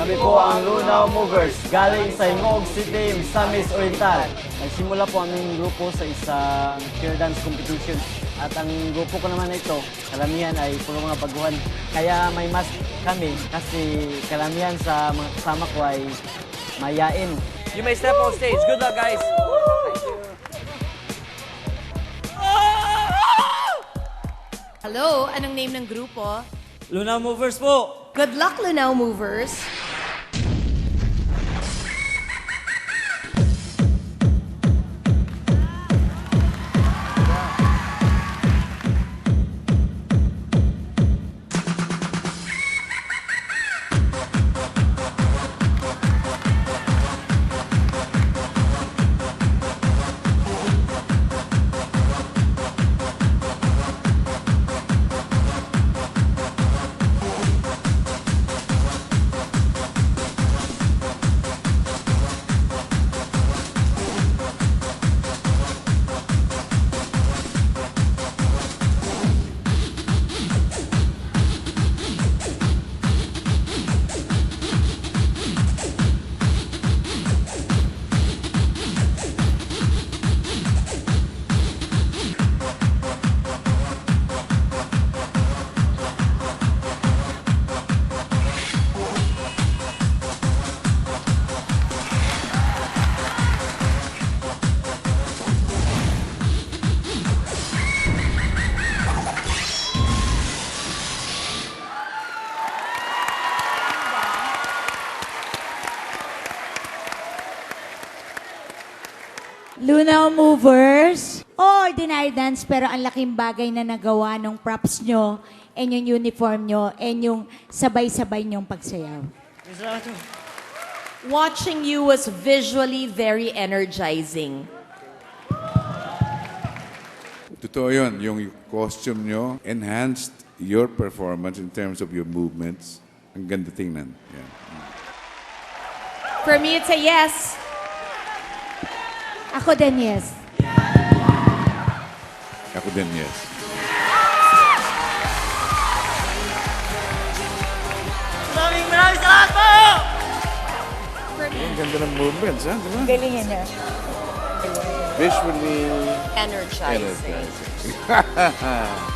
Kami po ang Lunaw Movers, galing sa Ingog City, Misamis Oriental. Nagsimula po aming grupo sa isang cheer dance competition. At ang grupo ko naman na ito, karamihan ay puro mga baguhan. Kaya may mas kami kasi karamihan sa mga kasama ko ay mayain. You may step on stage. Good luck, guys. Hello, anong name ng grupo? Lunaw Movers po! Good luck, Lunaw Movers! Lunaw Movers. Ordinary dance pero ang laking bagay na nagawa ng props nyo and yung uniform nyo and yung sabay-sabay nyong pagsayaw. Watching you was visually very energizing. Totoo yun. Yung costume nyo enhanced your performance in terms of your movements. Ang ganda tingnan. Yeah. For me, it's a yes. Ako din, yes. Ako din, yes. Maraming salamat po! Ang ganda ng movements, ha? Diba? Galingan niya. Visually Energizing. energizing.